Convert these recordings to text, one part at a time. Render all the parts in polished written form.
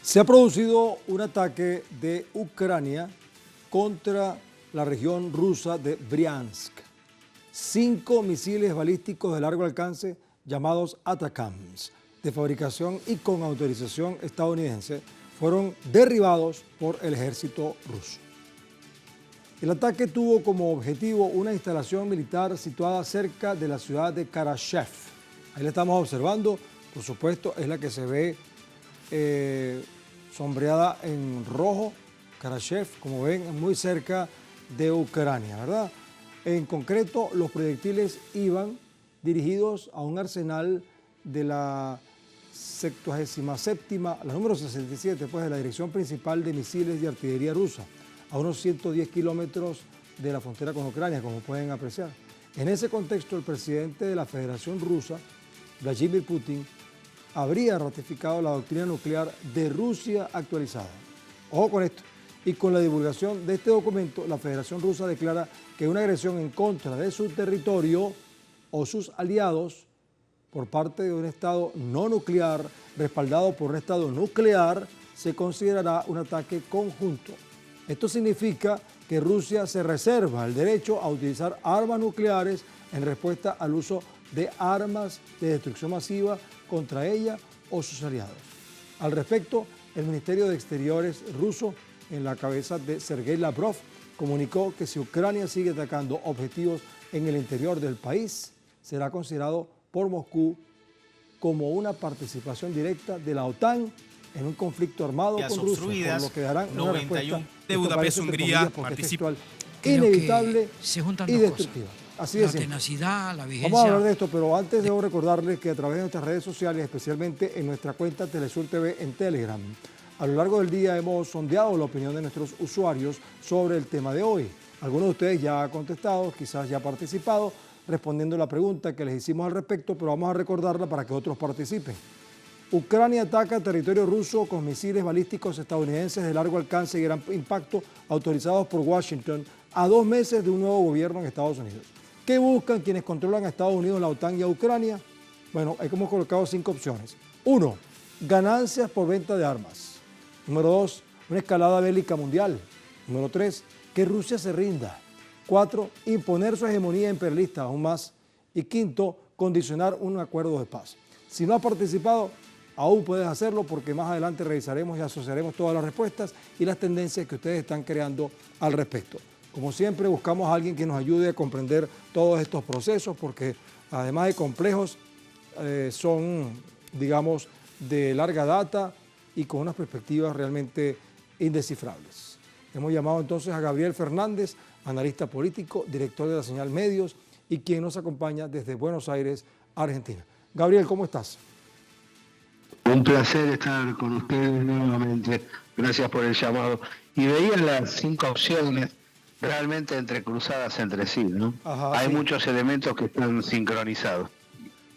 Se ha producido un ataque de Ucrania contra la región rusa de Briansk. 5 misiles balísticos de largo alcance llamados ATACMS, de fabricación y con autorización estadounidense, fueron derribados por el ejército ruso. El ataque tuvo como objetivo una instalación militar situada cerca de la ciudad de Karashev. Ahí la estamos observando, por supuesto, es la que se ve sombreada en rojo. Karashev, como ven, muy cerca de Ucrania, ¿verdad? En concreto, los proyectiles iban dirigidos a un arsenal de la 77ª, la número 67, pues, de la Dirección Principal de Misiles y Artillería Rusa, a unos 110 kilómetros de la frontera con Ucrania, como pueden apreciar. En ese contexto, el presidente de la Federación Rusa, Vladimir Putin, habría ratificado la doctrina nuclear de Rusia actualizada. Ojo con esto. Y con la divulgación de este documento, la Federación Rusa declara que una agresión en contra de su territorio o sus aliados por parte de un Estado no nuclear, respaldado por un Estado nuclear, se considerará un ataque conjunto. Esto significa que Rusia se reserva el derecho a utilizar armas nucleares en respuesta al uso de armas de destrucción masiva contra ella o sus aliados. Al respecto, el Ministerio de Exteriores ruso, en la cabeza de Sergei Lavrov, comunicó que si Ucrania sigue atacando objetivos en el interior del país, será considerado por Moscú como una participación directa de la OTAN en un conflicto armado con Rusia, por lo que darán una respuesta de Budapest, Hungría, participa inevitable y destructiva. Así es. La tenacidad, la vigencia. Vamos a hablar de esto, pero antes debo recordarles que a través de nuestras redes sociales, especialmente en nuestra cuenta Telesur TV en Telegram, a lo largo del día hemos sondeado la opinión de nuestros usuarios sobre el tema de hoy. Algunos de ustedes ya han contestado, quizás ya han participado, respondiendo la pregunta que les hicimos al respecto, pero vamos a recordarla para que otros participen. Ucrania ataca territorio ruso con misiles balísticos estadounidenses de largo alcance y gran impacto autorizados por Washington a 2 meses de un nuevo gobierno en Estados Unidos. ¿Qué buscan quienes controlan a Estados Unidos, la OTAN y a Ucrania? Bueno, hemos colocado 5 opciones. 1. Ganancias por venta de armas. Número 2. Una escalada bélica mundial. Número 3. Que Rusia se rinda. 4. Imponer su hegemonía imperialista aún más. Y 5. Condicionar un acuerdo de paz. Si no has participado, aún puedes hacerlo porque más adelante revisaremos y asociaremos todas las respuestas y las tendencias que ustedes están creando al respecto. Como siempre, buscamos a alguien que nos ayude a comprender todos estos procesos porque además de complejos, son, digamos, de larga data y con unas perspectivas realmente indescifrables. Hemos llamado entonces a Gabriel Fernández, analista político, director de la Señal Medios y quien nos acompaña desde Buenos Aires, Argentina. Gabriel, ¿cómo estás? Un placer estar con ustedes nuevamente. Gracias por el llamado. Y veía las 5 opciones realmente entrecruzadas entre sí, ¿no? Ajá, hay sí. muchos elementos que están sincronizados.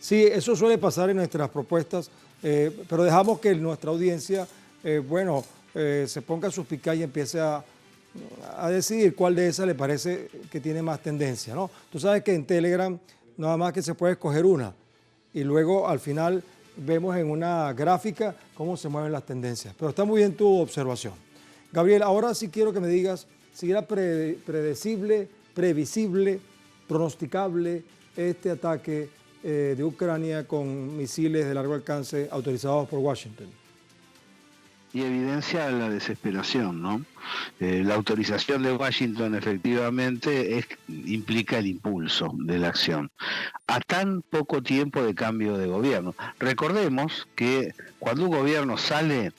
Sí, eso suele pasar en nuestras propuestas, pero dejamos que nuestra audiencia, se ponga a suspicar y empiece a decidir cuál de esas le parece que tiene más tendencia, ¿no? Tú sabes que en Telegram nada más que se puede escoger una y luego al final vemos en una gráfica cómo se mueven las tendencias. Pero está muy bien tu observación. Gabriel, ahora sí quiero que me digas si era predecible, previsible, pronosticable este ataque de Ucrania con misiles de largo alcance autorizados por Washington. Y evidencia la desesperación, ¿no? La autorización de Washington efectivamente implica el impulso de la acción. A tan poco tiempo de cambio de gobierno. Recordemos que cuando un gobierno sale,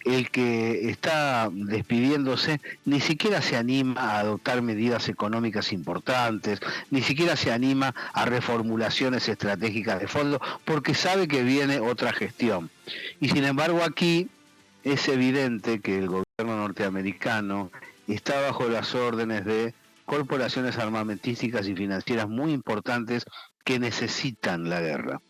el que está despidiéndose ni siquiera se anima a adoptar medidas económicas importantes, ni siquiera se anima a reformulaciones estratégicas de fondo, porque sabe que viene otra gestión. Y sin embargo aquí es evidente que el gobierno norteamericano está bajo las órdenes de corporaciones armamentísticas y financieras muy importantes que necesitan la guerra.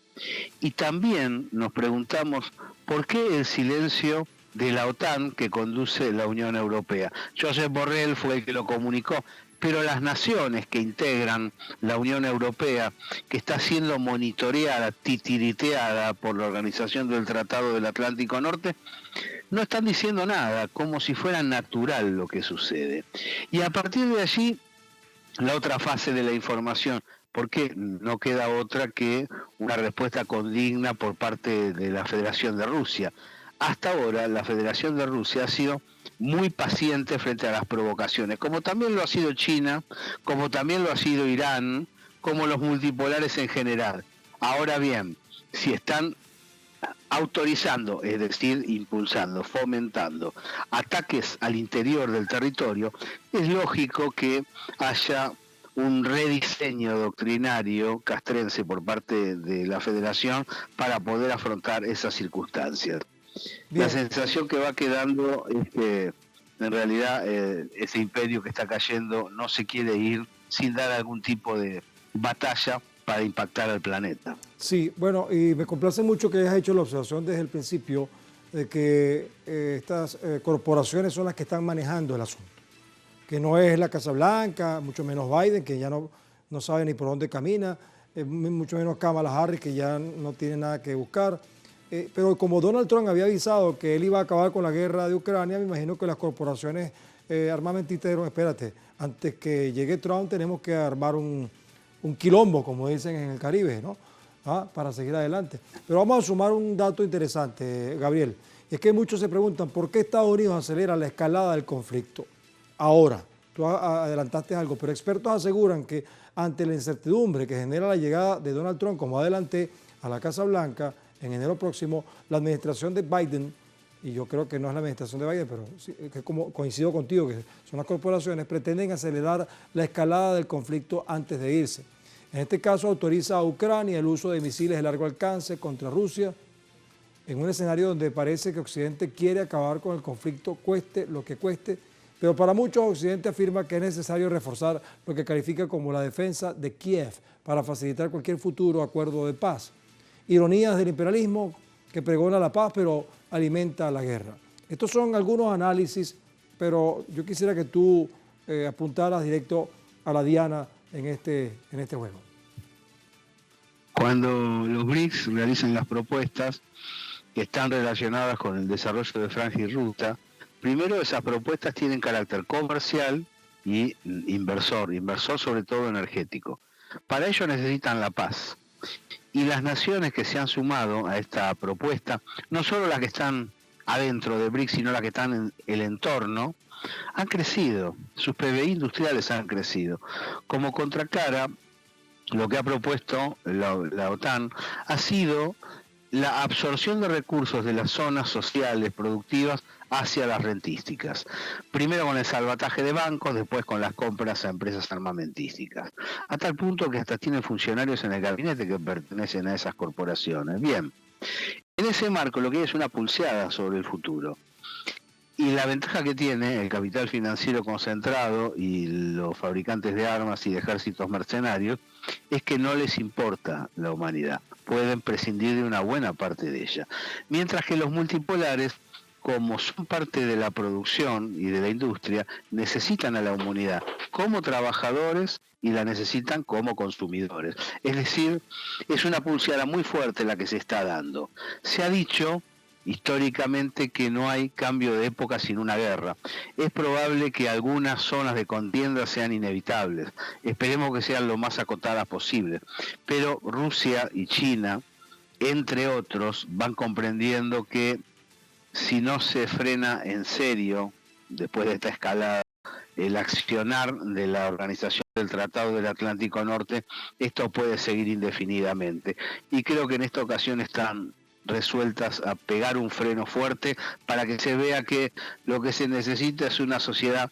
Y también nos preguntamos por qué el silencio de la OTAN que conduce la Unión Europea. Josep Borrell fue el que lo comunicó, pero las naciones que integran la Unión Europea, que está siendo monitoreada, titiriteada por la Organización del Tratado del Atlántico Norte, no están diciendo nada, como si fuera natural lo que sucede. Y a partir de allí, la otra fase de la información, porque no queda otra que una respuesta condigna por parte de la Federación de Rusia. Hasta ahora la Federación de Rusia ha sido muy paciente frente a las provocaciones, como también lo ha sido China, como también lo ha sido Irán, como los multipolares en general. Ahora bien, si están autorizando, es decir, impulsando, fomentando ataques al interior del territorio, es lógico que haya un rediseño doctrinario castrense por parte de la Federación para poder afrontar esas circunstancias. Bien. La sensación que va quedando es que en realidad ese imperio que está cayendo no se quiere ir sin dar algún tipo de batalla para impactar al planeta. Sí, bueno, y me complace mucho que hayas hecho la observación desde el principio de que estas corporaciones son las que están manejando el asunto, que no es la Casa Blanca, mucho menos Biden, que ya no sabe ni por dónde camina, mucho menos Kamala Harris, que ya no tiene nada que buscar. Pero como Donald Trump había avisado que él iba a acabar con la guerra de Ucrania, me imagino que las corporaciones armamentistas dijeron, espérate, antes que llegue Trump tenemos que armar un quilombo, como dicen en el Caribe, ¿no? Para seguir adelante. Pero vamos a sumar un dato interesante, Gabriel. Es que muchos se preguntan, ¿por qué Estados Unidos acelera la escalada del conflicto ahora? Tú adelantaste algo, pero expertos aseguran que ante la incertidumbre que genera la llegada de Donald Trump, como adelanté, a la Casa Blanca, en enero próximo, la administración de Biden, y yo creo que no es la administración de Biden, pero sí, que como coincido contigo, que son las corporaciones, pretenden acelerar la escalada del conflicto antes de irse. En este caso autoriza a Ucrania el uso de misiles de largo alcance contra Rusia, en un escenario donde parece que Occidente quiere acabar con el conflicto, cueste lo que cueste, pero para muchos Occidente afirma que es necesario reforzar lo que califica como la defensa de Kiev para facilitar cualquier futuro acuerdo de paz. Ironías del imperialismo que pregona la paz pero alimenta la guerra. Estos son algunos análisis, pero yo quisiera que tú apuntaras directo a la diana en este juego. Cuando los BRICS realizan las propuestas que están relacionadas con el desarrollo de franja y ruta, primero esas propuestas tienen carácter comercial y inversor sobre todo energético. Para ello necesitan la paz. Y las naciones que se han sumado a esta propuesta, no solo las que están adentro de BRICS, sino las que están en el entorno, han crecido, sus PBI industriales han crecido. Como contracara, lo que ha propuesto la OTAN ha sido la absorción de recursos de las zonas sociales productivas hacia las rentísticas. Primero con el salvataje de bancos, después con las compras a empresas armamentísticas. A tal punto que hasta tienen funcionarios en el gabinete que pertenecen a esas corporaciones. Bien, en ese marco lo que hay es una pulseada sobre el futuro. Y la ventaja que tiene el capital financiero concentrado y los fabricantes de armas y de ejércitos mercenarios es que no les importa la humanidad, pueden prescindir de una buena parte de ella. Mientras que los multipolares, como son parte de la producción y de la industria, necesitan a la humanidad como trabajadores y la necesitan como consumidores. Es decir, es una pulseada muy fuerte la que se está dando. Se ha dicho históricamente que no hay cambio de época sin una guerra. Es probable que algunas zonas de contienda sean inevitables. Esperemos que sean lo más acotadas posible. Pero Rusia y China, entre otros, van comprendiendo que si no se frena en serio, después de esta escalada, el accionar de la Organización del Tratado del Atlántico Norte, esto puede seguir indefinidamente. Y creo que en esta ocasión están resueltas a pegar un freno fuerte para que se vea que lo que se necesita es una sociedad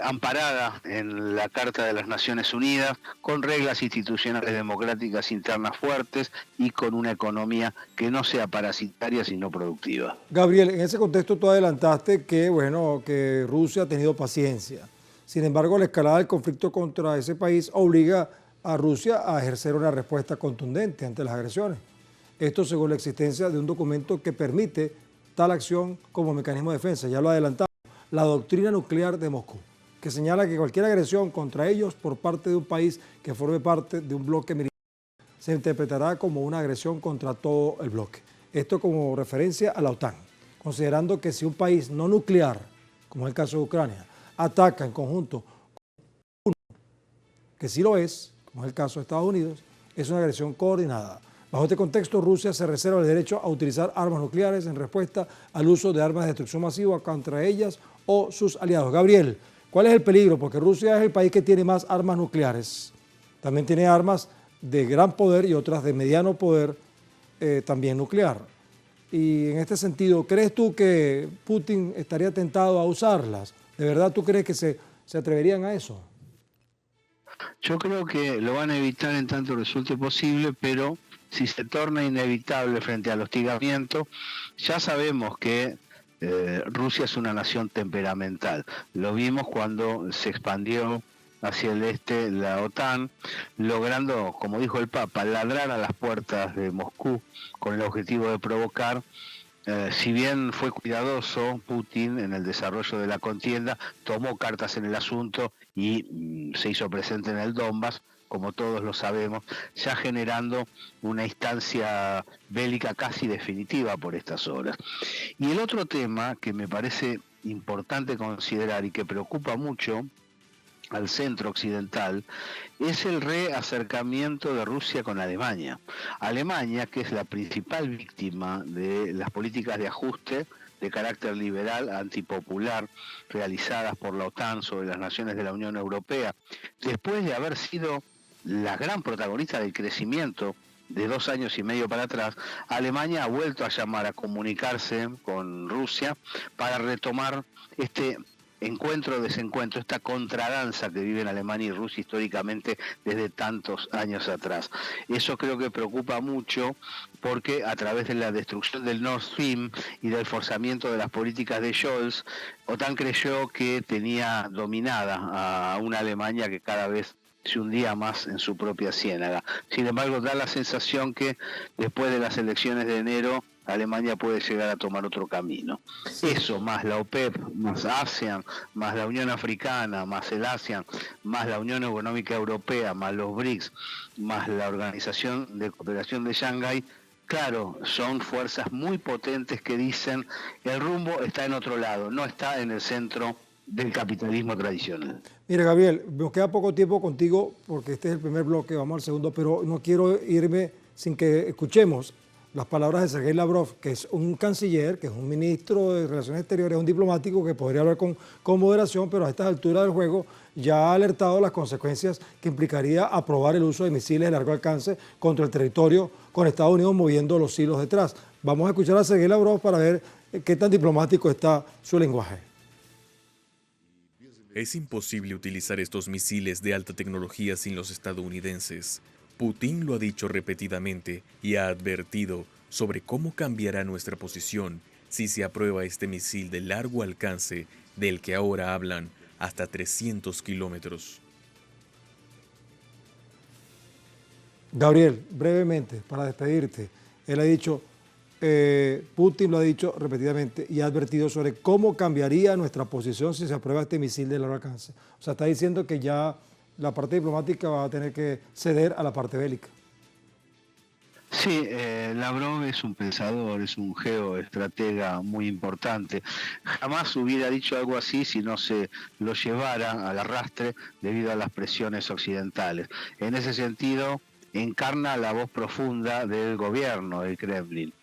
amparada en la Carta de las Naciones Unidas, con reglas institucionales democráticas internas fuertes y con una economía que no sea parasitaria sino productiva. Gabriel, en ese contexto tú adelantaste que, bueno, que Rusia ha tenido paciencia. Sin embargo, la escalada del conflicto contra ese país obliga a Rusia a ejercer una respuesta contundente ante las agresiones. Esto según la existencia de un documento que permite tal acción como mecanismo de defensa. Ya lo adelantamos, la doctrina nuclear de Moscú. que señala que cualquier agresión contra ellos por parte de un país que forme parte de un bloque militar se interpretará como una agresión contra todo el bloque. Esto como referencia a la OTAN, considerando que si un país no nuclear, como es el caso de Ucrania, ataca en conjunto con uno que sí lo es, como es el caso de Estados Unidos, es una agresión coordinada. Bajo este contexto, Rusia se reserva el derecho a utilizar armas nucleares en respuesta al uso de armas de destrucción masiva contra ellas o sus aliados. Gabriel, ¿cuál es el peligro? Porque Rusia es el país que tiene más armas nucleares. También tiene armas de gran poder y otras de mediano poder, también nuclear. Y en este sentido, ¿crees tú que Putin estaría tentado a usarlas? ¿De verdad tú crees que se atreverían a eso? Yo creo que lo van a evitar en tanto resulte posible, pero si se torna inevitable frente al hostigamiento, ya sabemos que Rusia es una nación temperamental. Lo vimos cuando se expandió hacia el este la OTAN, logrando, como dijo el Papa, ladrar a las puertas de Moscú con el objetivo de provocar. Si bien fue cuidadoso Putin en el desarrollo de la contienda, tomó cartas en el asunto y se hizo presente en el Donbass, como todos lo sabemos, ya generando una instancia bélica casi definitiva por estas horas. Y el otro tema que me parece importante considerar y que preocupa mucho al centro occidental, es el reacercamiento de Rusia con Alemania. Alemania, que es la principal víctima de las políticas de ajuste de carácter liberal, antipopular, realizadas por la OTAN sobre las naciones de la Unión Europea, después de haber sido la gran protagonista del crecimiento de 2 años y medio para atrás, Alemania ha vuelto a llamar a comunicarse con Rusia para retomar este encuentro-desencuentro, esta contradanza que viven Alemania y Rusia históricamente desde tantos años atrás. Eso creo que preocupa mucho porque a través de la destrucción del Nord Stream y del forzamiento de las políticas de Scholz, OTAN creyó que tenía dominada a una Alemania que cada vez se hundía más en su propia ciénaga. Sin embargo, da la sensación que después de las elecciones de enero, Alemania puede llegar a tomar otro camino. Eso, más la OPEP, más ASEAN, más la Unión Africana, más el ASEAN, más la Unión Económica Europea, más los BRICS, más la Organización de Cooperación de Shanghái, claro, son fuerzas muy potentes que dicen el rumbo está en otro lado, no está en el centro del capitalismo tradicional. Mira, Gabriel, nos queda poco tiempo contigo porque este es el primer bloque, vamos al segundo, pero no quiero irme sin que escuchemos las palabras de Sergei Lavrov, que es un canciller, que es un ministro de Relaciones Exteriores, un diplomático que podría hablar con moderación, pero a estas alturas del juego ya ha alertado las consecuencias que implicaría aprobar el uso de misiles de largo alcance contra el territorio con Estados Unidos moviendo los hilos detrás. Vamos a escuchar a Sergei Lavrov para ver qué tan diplomático está su lenguaje. Es imposible utilizar estos misiles de alta tecnología sin los estadounidenses. Putin lo ha dicho repetidamente y ha advertido sobre cómo cambiará nuestra posición si se aprueba este misil de largo alcance del que ahora hablan, hasta 300 kilómetros. Gabriel, brevemente, para despedirte, él ha dicho, Putin lo ha dicho repetidamente y ha advertido sobre cómo cambiaría nuestra posición si se aprueba este misil de largo alcance. O sea, está diciendo que ya la parte diplomática va a tener que ceder a la parte bélica. Sí, Lavrov es un pensador, es un geoestratega muy importante. Jamás hubiera dicho algo así si no se lo llevara al arrastre debido a las presiones occidentales. En ese sentido, encarna la voz profunda del gobierno del Kremlin.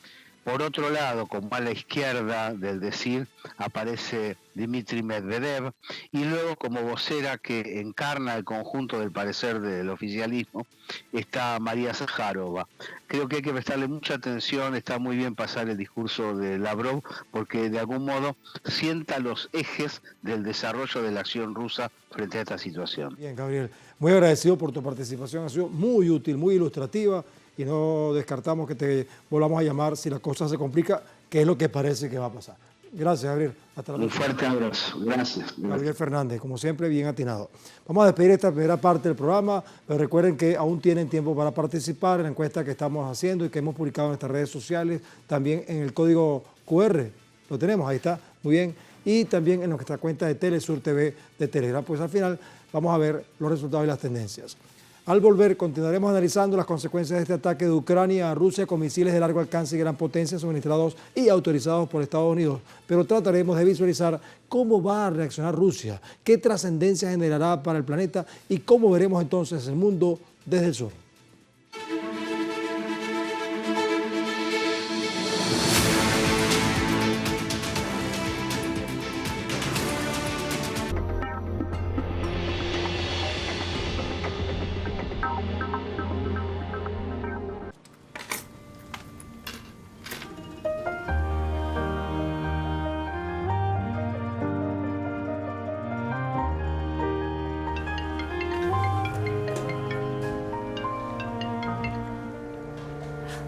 Por otro lado, como a la izquierda del decir, aparece Dmitry Medvedev, y luego como vocera que encarna el conjunto del parecer del oficialismo, está María Zaharova. Creo que hay que prestarle mucha atención, está muy bien pasar el discurso de Lavrov, porque de algún modo sienta los ejes del desarrollo de la acción rusa frente a esta situación. Bien, Gabriel, muy agradecido por tu participación, ha sido muy útil, muy ilustrativa, y no descartamos que te volvamos a llamar si la cosa se complica, que es lo que parece que va a pasar. Gracias, Gabriel. Hasta la próxima. Un fuerte abrazo. Gracias. Gabriel Fernández, como siempre, bien atinado. Vamos a despedir esta primera parte del programa, pero recuerden que aún tienen tiempo para participar en la encuesta que estamos haciendo y que hemos publicado en nuestras redes sociales, también en el código QR. Lo tenemos, ahí está, muy bien. y también en nuestra cuenta de Telesur TV de Telegram. Pues al final vamos a ver los resultados y las tendencias. Al volver, continuaremos analizando las consecuencias de este ataque de Ucrania a Rusia con misiles de largo alcance y gran potencia suministrados y autorizados por Estados Unidos. Pero trataremos de visualizar cómo va a reaccionar Rusia, qué trascendencia generará para el planeta y cómo veremos entonces el mundo desde el sur.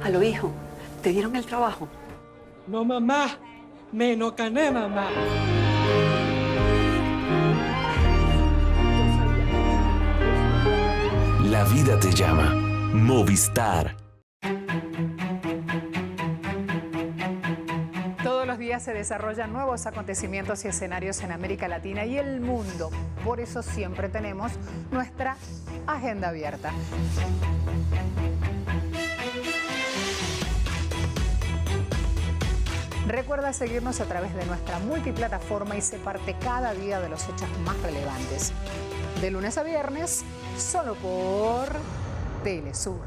Aló, hijo, ¿te dieron el trabajo? No, mamá. Me no gané, mamá. La vida te llama. Movistar. Todos los días se desarrollan nuevos acontecimientos y escenarios en América Latina y el mundo. Por eso siempre tenemos nuestra agenda abierta. Recuerda seguirnos a través de nuestra multiplataforma y sé parte cada día de los hechos más relevantes. De lunes a viernes, solo por Telesur.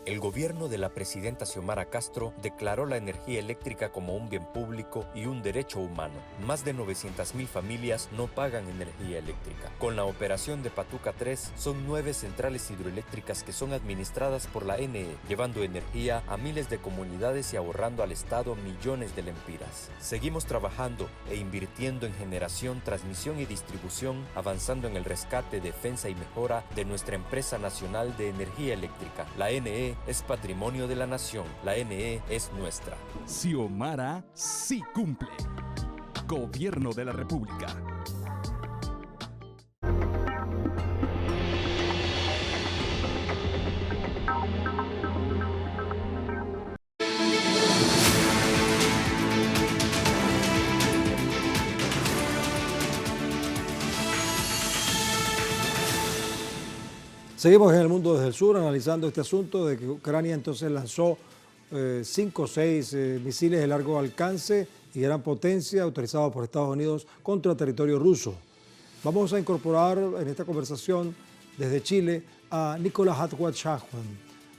El gobierno de la presidenta Xiomara Castro declaró la energía eléctrica como un bien público y un derecho humano. Más de 900.000 familias no pagan energía eléctrica. Con la operación de Patuca 3, son 9 centrales hidroeléctricas que son administradas por la NE, llevando energía a miles de comunidades y ahorrando al Estado millones de lempiras. Seguimos trabajando e invirtiendo en generación, transmisión y distribución, avanzando en el rescate, defensa y mejora de nuestra empresa nacional de energía eléctrica. La NE es patrimonio de la nación. La NE es nuestra. Xiomara sí cumple. Gobierno de la República. Seguimos en el mundo desde el sur analizando este asunto de que Ucrania entonces lanzó 5 o 6 misiles de largo alcance y gran potencia autorizados por Estados Unidos contra territorio ruso. Vamos a incorporar en esta conversación desde Chile a Nicolás Hatwat-Chahwan,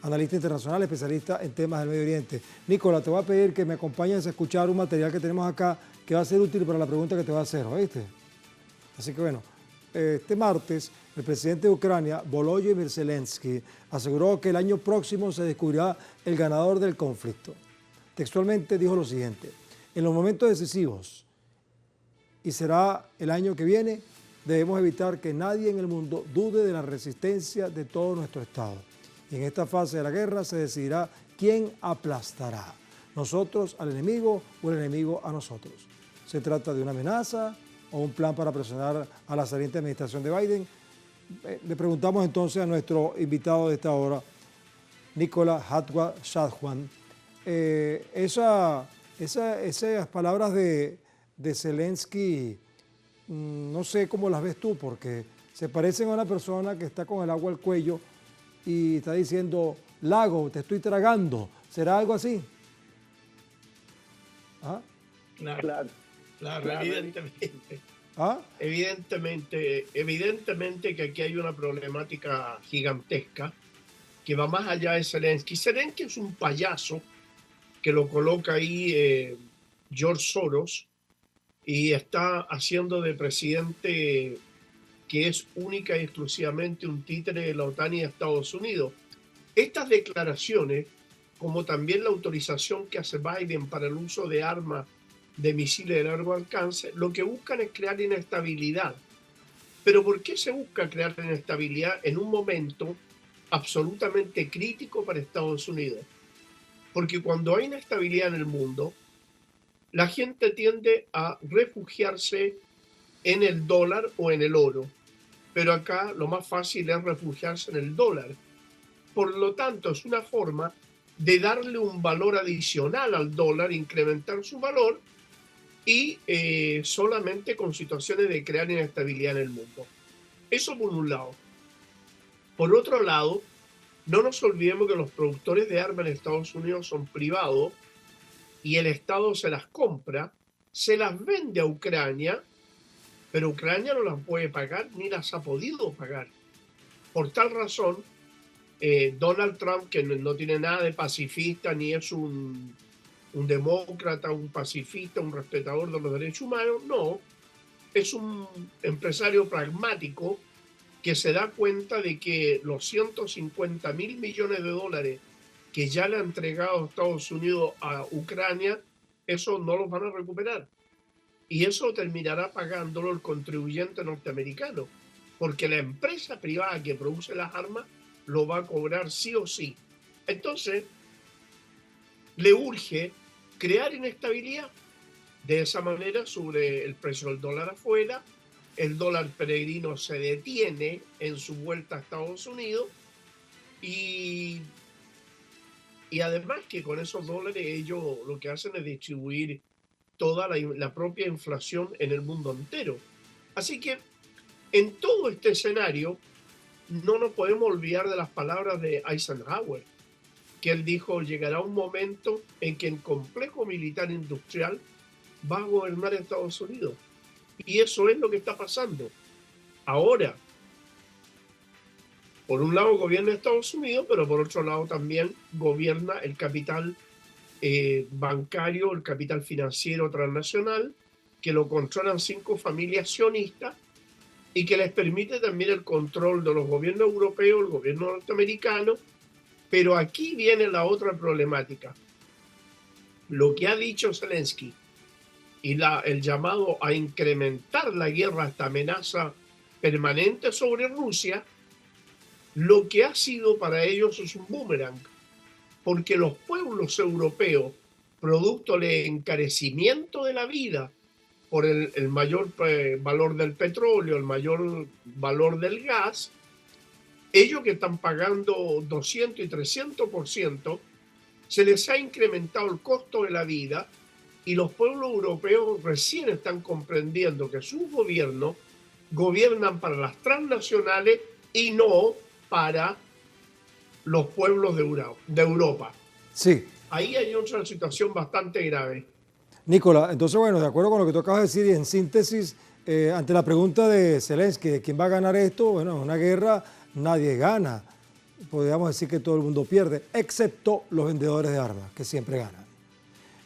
analista internacional, especialista en temas del Medio Oriente. Nicolás, te voy a pedir que me acompañes a escuchar un material que tenemos acá que va a ser útil para la pregunta que te voy a hacer, ¿oíste? Así que bueno, este martes el presidente de Ucrania, Volodymyr Zelensky, aseguró que el año próximo se descubrirá el ganador del conflicto. Textualmente dijo lo siguiente: en los momentos decisivos, y será el año que viene, debemos evitar que nadie en el mundo dude de la resistencia de todo nuestro Estado. Y en esta fase de la guerra se decidirá quién aplastará, nosotros al enemigo o el enemigo a nosotros. ¿Se trata de una amenaza o un plan para presionar a la saliente administración de Biden? Le preguntamos entonces a nuestro invitado de esta hora, Nicolás Hatwat-Chahwan, esas palabras de Zelensky, no sé cómo las ves tú, porque se parecen a una persona que está con el agua al cuello y está diciendo, lago, te estoy tragando. ¿Será algo así? ¿Ah? Claro, evidentemente. ¿Ah? Evidentemente que aquí hay una problemática gigantesca que va más allá de Zelensky. Zelensky es un payaso que lo coloca ahí George Soros y está haciendo de presidente que es única y exclusivamente un títere de la OTAN y de Estados Unidos. Estas declaraciones, como también la autorización que hace Biden para el uso de armas de misiles de largo alcance, lo que buscan es crear inestabilidad. ¿Pero por qué se busca crear inestabilidad en un momento absolutamente crítico para Estados Unidos? Porque cuando hay inestabilidad en el mundo, la gente tiende a refugiarse en el dólar o en el oro. Pero acá lo más fácil es refugiarse en el dólar. Por lo tanto, es una forma de darle un valor adicional al dólar, incrementar su valor y solamente con situaciones de crear inestabilidad en el mundo. Eso por un lado. Por otro lado, no nos olvidemos que los productores de armas en Estados Unidos son privados y el Estado se las compra, se las vende a Ucrania, pero Ucrania no las puede pagar ni las ha podido pagar. Por tal razón, Donald Trump, que no tiene nada de pacifista, ni es un demócrata, un pacifista, un respetador de los derechos humanos, no, es un empresario pragmático que se da cuenta de que los 150.000 millones de dólares que ya le ha entregado Estados Unidos a Ucrania, eso no los van a recuperar. Y eso terminará pagándolo el contribuyente norteamericano, porque la empresa privada que produce las armas lo va a cobrar sí o sí. Entonces, le urge crear inestabilidad. De esa manera sube el precio del dólar afuera, el dólar peregrino se detiene en su vuelta a Estados Unidos y además que con esos dólares ellos lo que hacen es distribuir toda la propia inflación en el mundo entero. Así que en todo este escenario no nos podemos olvidar de las palabras de Eisenhower, que él dijo: llegará un momento en que el complejo militar industrial va a gobernar Estados Unidos. Y eso es lo que está pasando. Ahora, por un lado gobierna Estados Unidos, pero por otro lado también gobierna el capital bancario, el capital financiero transnacional, que lo controlan 5 familias sionistas y que les permite también el control de los gobiernos europeos, el gobierno norteamericano. Pero aquí viene la otra problemática. Lo que ha dicho Zelensky y el llamado a incrementar la guerra, esta amenaza permanente sobre Rusia, lo que ha sido para ellos es un boomerang, porque los pueblos europeos, producto del encarecimiento de la vida por el mayor valor del petróleo, el mayor valor del gas, ellos que están pagando 200 y 300%, se les ha incrementado el costo de la vida y los pueblos europeos recién están comprendiendo que sus gobiernos gobiernan para las transnacionales y no para los pueblos de Europa. Sí. Ahí hay otra situación bastante grave. Nicolás, entonces, bueno, de acuerdo con lo que tú acabas de decir y en síntesis, ante la pregunta de Zelensky de quién va a ganar esto, bueno, en una guerra nadie gana. Podríamos decir que todo el mundo pierde, excepto los vendedores de armas, que siempre ganan.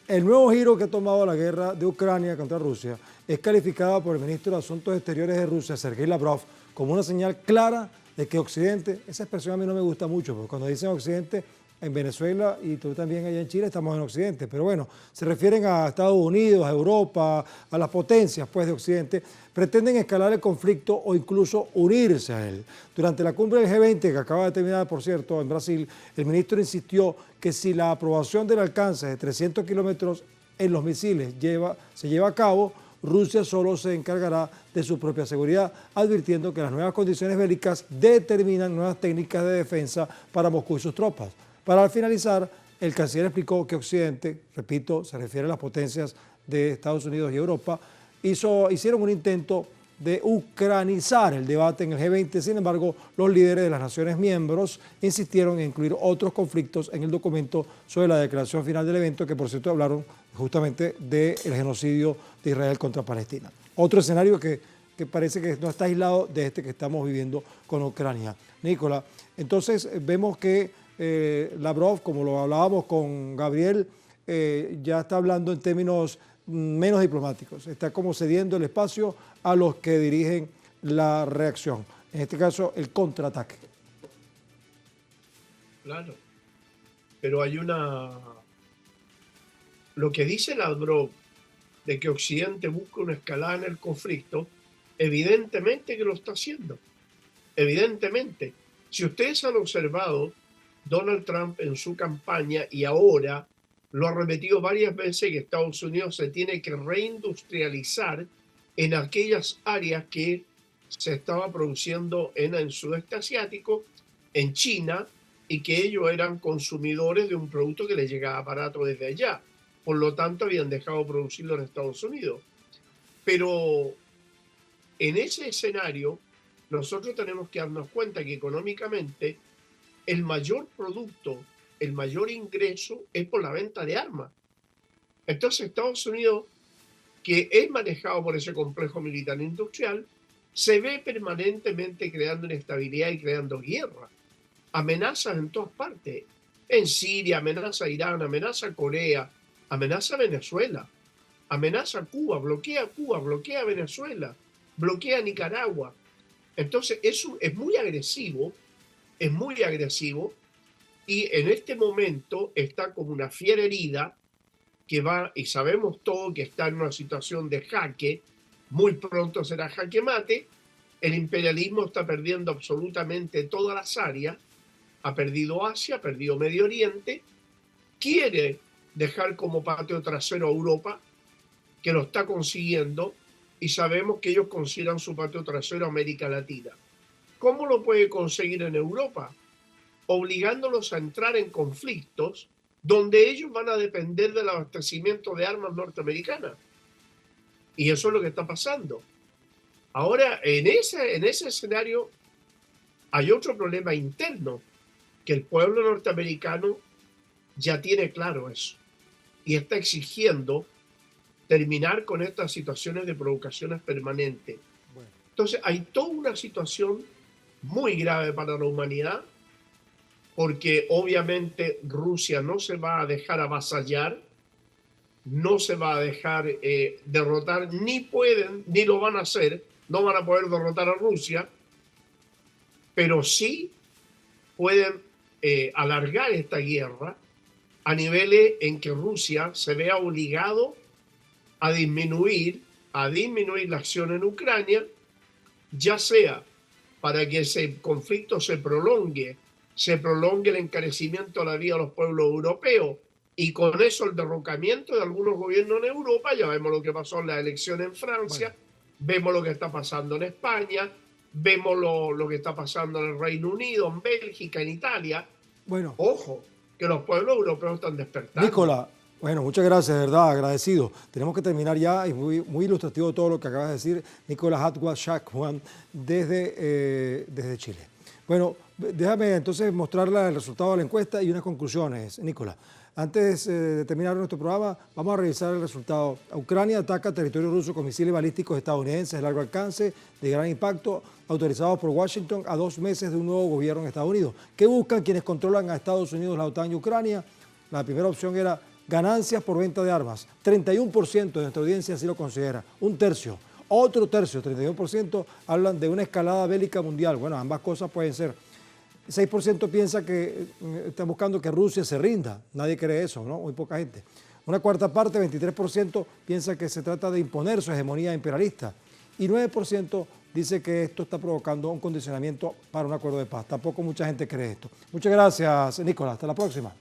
El nuevo giro que ha tomado la guerra de Ucrania contra Rusia es calificada por el ministro de Asuntos Exteriores de Rusia, Sergei Lavrov, como una señal clara de que Occidente, esa expresión a mí no me gusta mucho, porque cuando dicen Occidente, en Venezuela y tú también allá en Chile estamos en Occidente, pero bueno, se refieren a Estados Unidos, a Europa, a las potencias pues de Occidente, pretenden escalar el conflicto o incluso unirse a él. Durante la cumbre del G20, que acaba de terminar, por cierto, en Brasil, el ministro insistió que si la aprobación del alcance de 300 kilómetros en los misiles se lleva a cabo, Rusia solo se encargará de su propia seguridad, advirtiendo que las nuevas condiciones bélicas determinan nuevas técnicas de defensa para Moscú y sus tropas. Para finalizar, el canciller explicó que Occidente, repito, se refiere a las potencias de Estados Unidos y Europa, hicieron un intento de ucranizar el debate en el G20. Sin embargo, los líderes de las naciones miembros insistieron en incluir otros conflictos en el documento sobre la declaración final del evento, que por cierto hablaron justamente del genocidio de Israel contra Palestina. Otro escenario que parece que no está aislado de este que estamos viviendo con Ucrania. Nicolás, entonces vemos que Lavrov, como lo hablábamos con Gabriel, ya está hablando en términos menos diplomáticos, está como cediendo el espacio a los que dirigen la reacción, en este caso el contraataque. Claro, pero hay lo que dice Lavrov de que Occidente busca una escalada en el conflicto, evidentemente que lo está haciendo, evidentemente. Si ustedes han observado, Donald Trump en su campaña y ahora lo ha repetido varias veces que Estados Unidos se tiene que reindustrializar en aquellas áreas que se estaba produciendo en el sudeste asiático, en China, y que ellos eran consumidores de un producto que les llegaba barato desde allá. por lo tanto habían dejado de producirlo en Estados Unidos. Pero en ese escenario, nosotros tenemos que darnos cuenta que económicamente el mayor producto, el mayor ingreso es por la venta de armas. Entonces Estados Unidos, que es manejado por ese complejo militar industrial, se ve permanentemente creando inestabilidad y creando guerra. Amenazas en todas partes. En Siria, amenaza a Irán, amenaza a Corea, amenaza a Venezuela, amenaza a Cuba, bloquea a Venezuela, bloquea a Nicaragua. Entonces eso es muy agresivo y en este momento está como una fiera herida que va, y sabemos todo que está en una situación de jaque, muy pronto será jaque mate. El imperialismo está perdiendo absolutamente todas las áreas, ha perdido Asia, ha perdido Medio Oriente, quiere dejar como patio trasero a Europa, que lo está consiguiendo, y sabemos que ellos consideran su patio trasero a América Latina. ¿Cómo lo puede conseguir en Europa? Obligándolos a entrar en conflictos donde ellos van a depender del abastecimiento de armas norteamericanas. Y eso es lo que está pasando. Ahora, en ese escenario hay otro problema interno, que el pueblo norteamericano ya tiene claro eso y está exigiendo terminar con estas situaciones de provocaciones permanentes. Bueno. Entonces, hay toda una situación muy grave para la humanidad, porque obviamente Rusia no se va a dejar avasallar, no se va a dejar derrotar, ni pueden, ni lo van a hacer, no van a poder derrotar a Rusia, pero sí pueden alargar esta guerra a niveles en que Rusia se vea obligado a disminuir la acción en Ucrania, ya sea para que ese conflicto se prolongue el encarecimiento de la vida de los pueblos europeos y con eso el derrocamiento de algunos gobiernos en Europa. Ya vemos lo que pasó en la elección en Francia, vemos lo que está pasando en España, vemos lo que está pasando en el Reino Unido, en Bélgica, en Italia. Bueno. Ojo, que los pueblos europeos están despertando. Nicolás, bueno, muchas gracias, de verdad, agradecido. Tenemos que terminar ya, y muy ilustrativo todo lo que acabas de decir, Nicolás Atwas Shakwan, desde Chile. Bueno, déjame entonces mostrarle el resultado de la encuesta y unas conclusiones, Nicolás. Antes de terminar nuestro programa, vamos a revisar el resultado. Ucrania ataca territorio ruso con misiles balísticos estadounidenses de largo alcance, de gran impacto, autorizados por Washington a 2 meses de un nuevo gobierno en Estados Unidos. ¿Qué buscan quienes controlan a Estados Unidos, la OTAN y Ucrania? La primera opción era ganancias por venta de armas. 31% de nuestra audiencia así lo considera. Un tercio. Otro tercio, 31%, hablan de una escalada bélica mundial. Bueno, ambas cosas pueden ser. 6% piensa que están buscando que Rusia se rinda. Nadie cree eso, ¿no? Muy poca gente. Una cuarta parte, 23%, piensa que se trata de imponer su hegemonía imperialista. Y 9% dice que esto está provocando un condicionamiento para un acuerdo de paz. Tampoco mucha gente cree esto. Muchas gracias, Nicolás. Hasta la próxima.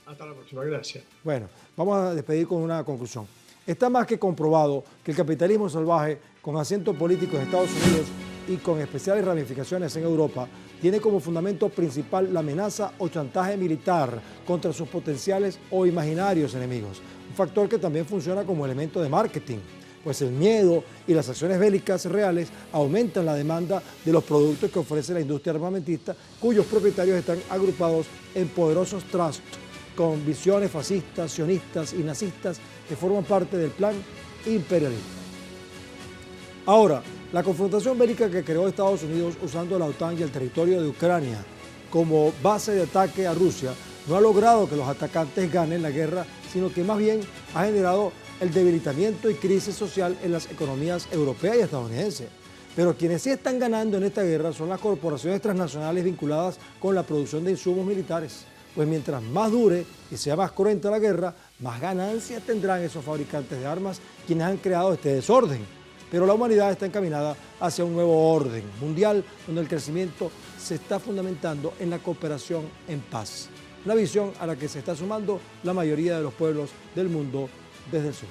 Hasta la próxima, gracias. Bueno, vamos a despedir con una conclusión. Está más que comprobado que el capitalismo salvaje, con asiento político en Estados Unidos y con especiales ramificaciones en Europa, tiene como fundamento principal la amenaza o chantaje militar contra sus potenciales o imaginarios enemigos. Un factor que también funciona como elemento de marketing, pues el miedo y las acciones bélicas reales aumentan la demanda de los productos que ofrece la industria armamentista, cuyos propietarios están agrupados en poderosos trusts con visiones fascistas, sionistas y nazistas que forman parte del plan imperialista. Ahora, la confrontación bélica que creó Estados Unidos usando la OTAN y el territorio de Ucrania como base de ataque a Rusia no ha logrado que los atacantes ganen la guerra, sino que más bien ha generado el debilitamiento y crisis social en las economías europeas y estadounidenses. Pero quienes sí están ganando en esta guerra son las corporaciones transnacionales vinculadas con la producción de insumos militares. Pues mientras más dure y sea más cruenta la guerra, más ganancias tendrán esos fabricantes de armas quienes han creado este desorden. Pero la humanidad está encaminada hacia un nuevo orden mundial donde el crecimiento se está fundamentando en la cooperación en paz. Una visión a la que se está sumando la mayoría de los pueblos del mundo desde el sur.